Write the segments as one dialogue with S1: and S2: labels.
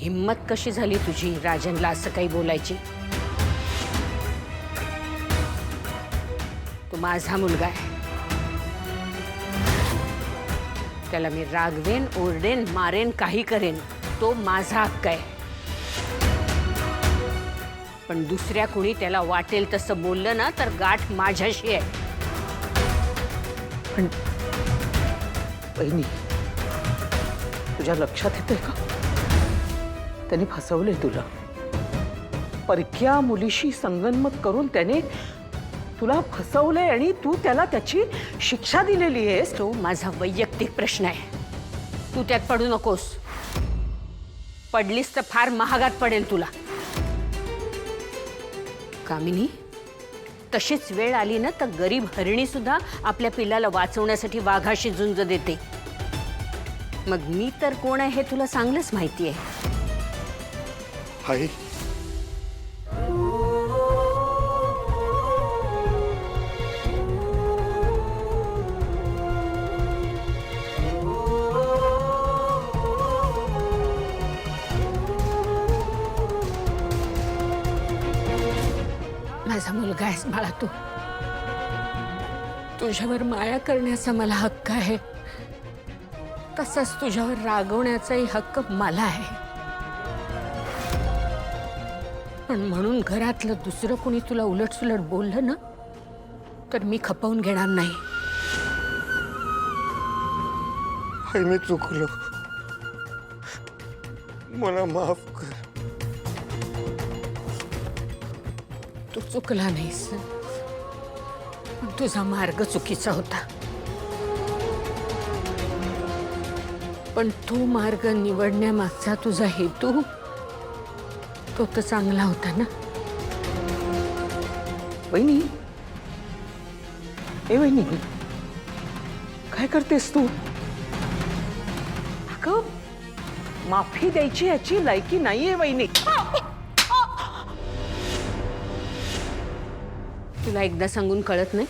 S1: हिम्मत कशी झाली तुझी राजनला असं काही बोलायची? तो माझा मुलगा आहे. त्याला मी रागवेन, ओरडेन, मारेन, काही करेन. तो माझा हक्क आहे. पण दुसऱ्या कुणी त्याला वाटेल तसं बोललं ना तर गाठ माझ्याशी आहे.
S2: पण बहिणी, तुझ्या लक्षात येतंय का त्याने फसवले तुला? परक्या मुलीशी संगनमत करून त्याने तुला फसवलंय आणि तू त्याला त्याची शिक्षा दिलेली आहेस.
S1: तो माझा वैयक्तिक प्रश्न आहे. तू त्यात पडू नकोस. पडलीस तर फार महागात पडेल तुला. कामिनी, तशीच वेळ आली ना तर गरीब हरिणी सुद्धा आपल्या पिल्लाला वाचवण्यासाठी वाघाशी झुंज देते. मग मी तर कोण आहे हे तुला चांगलंच माहिती आहे.
S3: आई,
S1: माझा मुलगा आहेस बाळा तू. तुझ्यावर माया करण्याचा मला हक्क आहे. तसाच तुझ्यावर रागवण्याचाही हक्क मला आहे. पण म्हणून घरातलं दुसरं कोणी तुला उलटसुलट बोललं ना तर मी खपवून घेणार नाही.
S3: आई मी चुकलो, मला माफ कर.
S1: तू चुकला नाहीस, पण तुझा मार्ग चुकीचा होता. पण तो मार्ग निवडण्यामागचा तुझा हेतू तो तर चांगला होता ना.
S2: वहिनी, ए वहिनी, काय करतेस तू? अगं, माफी द्यायची याची लायकी नाहीये वहिनी.
S1: तुला एकदा सांगून कळत नाही?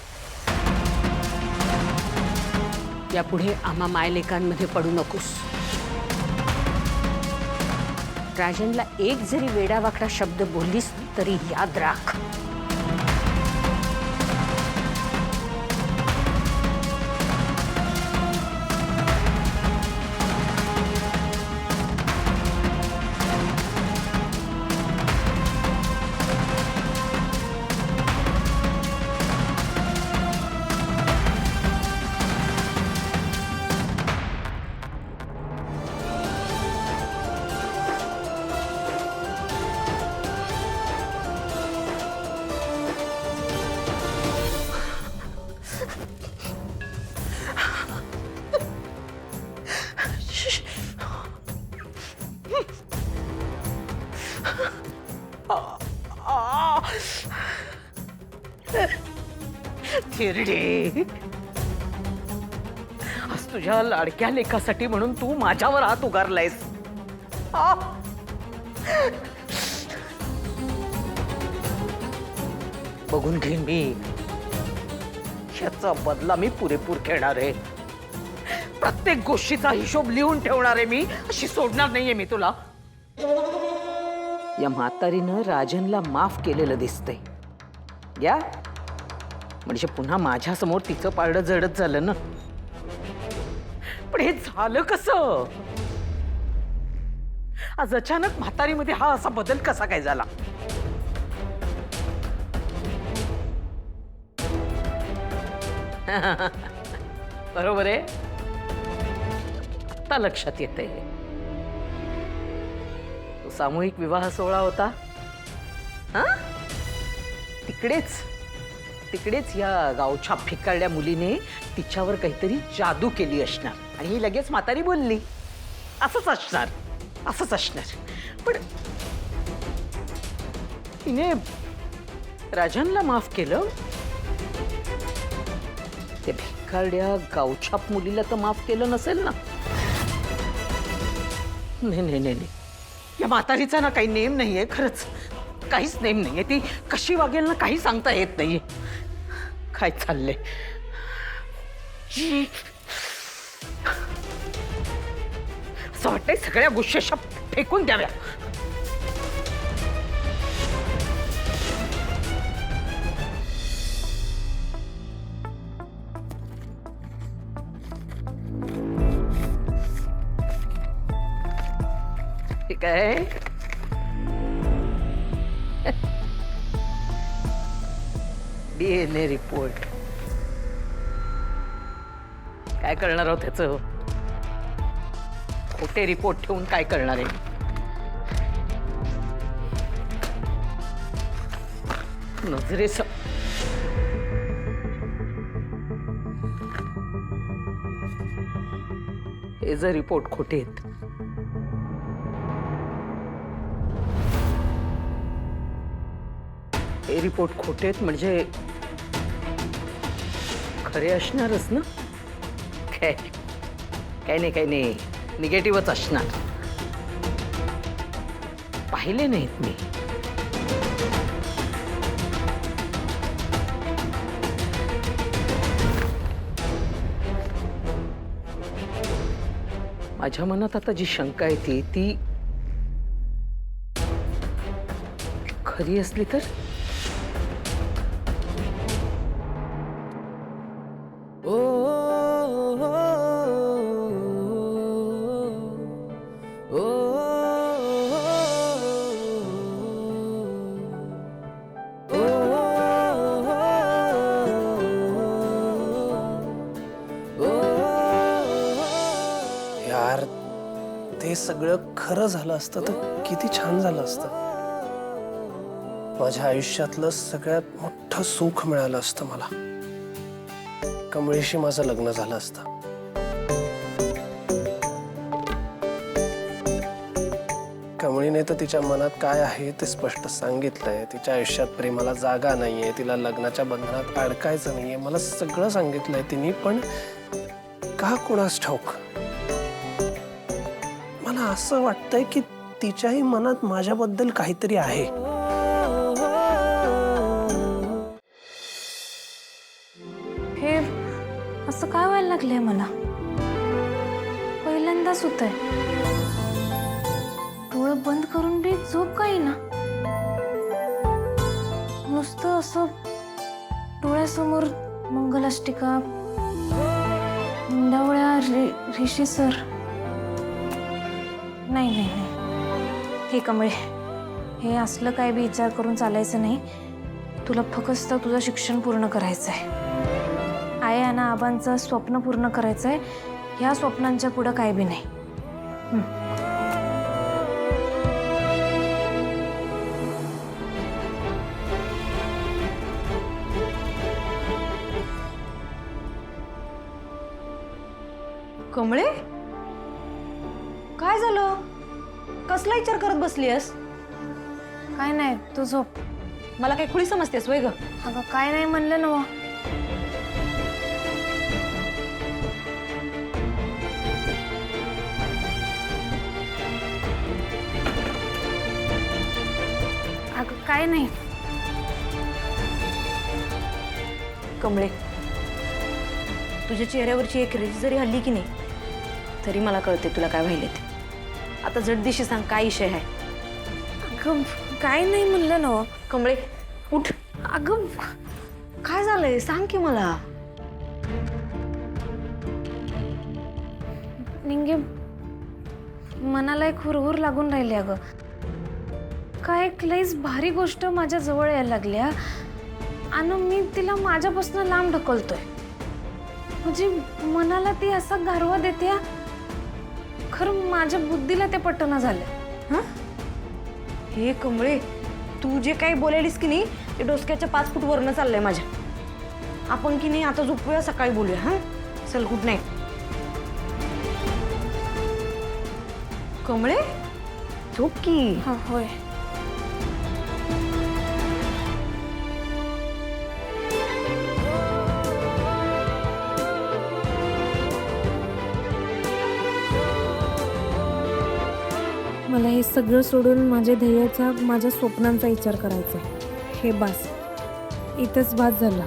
S1: यापुढे आम्हा मायलेकांमध्ये पडू नकोस. राजनला एक जरी वेडावाकडा शब्द बोललीस तरी याद राख.
S2: चिरडे, आज तुझ्या लाडक्या लेकासाठी म्हणून तू माझ्यावर हात उगारलायस. बघून घेईन मी. याचा बदला मी पुरेपूर घेणार आहे. प्रत्येक गोष्टीचा हिशोब लिहून ठेवणार आहे मी. अशी सोडणार नाहीये मी तुला. या म्हातारीनं राजनला माफ केलेलं दिसतंय. या म्हणजे पुन्हा माझ्या समोर तिचं पारडं जडत झालं ना. पण हे झालं कसं? आज अचानक म्हातारीमध्ये हा असा बदल कसा काय झाला? बरोबर आहे, आता लक्षात येतंय. तो सामूहिक विवाह सोहळा होता हा, तिकडेच या गावच्या फिकारड्या मुलीने तिच्यावर काहीतरी जादू केली असणार आणि ही लगेच म्हातारी बोलली. असंच असणार. पण तिने राजनला माफ केलं. त्या भिकारड्या गावछाप मुलीला तर माफ केलं नसेल ना? नाही, या म्हातारीचा ना काही नेम नाहीये. खरंच काहीच नेम नाहीये. ती कशी वागेल ना काही सांगता येत नाहीये. काय चाललंय? असं वाटतंय सगळ्या गोष्टी फेकून द्याव्या. ठीक आहे. DNA रिपोर्ट काय करणार आहोत त्याचं? खोटे रिपोर्ट ठेवून काय करणार आहे? नजरेस हे जर रिपोर्ट खोटे आहेत, हे रिपोर्ट खोटे आहेत म्हणजे खरे असणारच ना? काय नाही निगेटिव्हच असणार. पाहिले नाहीत मी. माझ्या मनात आता जी शंका येते ती खरी असली तर?
S4: यार, ते सगळं खरं झालं असतं तर किती छान झालं असतं. माझ्या आयुष्यातलं सगळ्यात मोठं सुख मिळालं असतं मला. कमळेशी माझं लग्न झालं असतं. कमळीने तर तिच्या मनात काय आहे ते स्पष्ट सांगितलंय. तिच्या आयुष्यात प्रेमाला जागा नाहीये, तिला लग्नाच्या बंधनात अडकायचं नाहीये, मला सगळं सांगितलंय तिने. पण का कोणास ठाऊक मला असं वाटतंय की तिच्याही मनात माझ्याबद्दल काहीतरी आहे.
S5: हे असं काय व्हायला लागलंय मला? पहिल्यांदाच होतंय. डोळं बंद करून बी झोप काही ना. नुसतं असं डोळ्यासमोर मंगलाष्टिका, मुंडावळ्या, ऋषी सर. नाही हे कमळे, हे असलं काय बी विचार करून चालायचं नाही. तुला फक्त तुझं शिक्षण पूर्ण करायचं आहे. आई आणि आबांचं स्वप्न पूर्ण करायचं आहे. ह्या स्वप्नांच्या पुढं काय बी नाही.
S6: कमळे, काय झालं? कसला विचार करत बसलीयस?
S5: काय नाही, तू झोप.
S6: मला काही खुळी समजतेस वय ग?
S5: अगं काय नाही म्हणलं ना. अगं काय नाही.
S6: कमळे, तुझ्या चेहऱ्यावरची एक रेष जरी हल्ली की नाही तरी मला कळते तुला काय व्हायले ते. आता जडदिशी सांग, काय विषय आहे?
S5: अगं काय नाही म्हणलं ना.
S6: कमळे उठ. अगं काय झालंय सांग की मला.
S5: निंगे मनाला एक हुरहुर लागून राहिली. अगं काय एक लईच भारी गोष्ट माझ्या जवळ यायला लागल्या आणि मी तिला माझ्यापासून लांब ढकलतोय. म्हणजे मनाला ती असा गारवा देते. खरं माझ्या बुद्धीला ते पटना झालं.
S6: हे कमळे, तू जे काही बोलायलीस की नाही ते डोसक्याच्या 5 फूट वरनं चाललंय माझ्या. आपण की नाही आता झोपूया, सकाळी बोलूया. हा चल, गुड नाईट. कमळे झोप की.
S5: हा होय. मला हे सगळं सोडून माझ्या ध्येयाचा, माझ्या स्वप्नांचा विचार करायचा आहे. हे बास, इथंच बास झाला.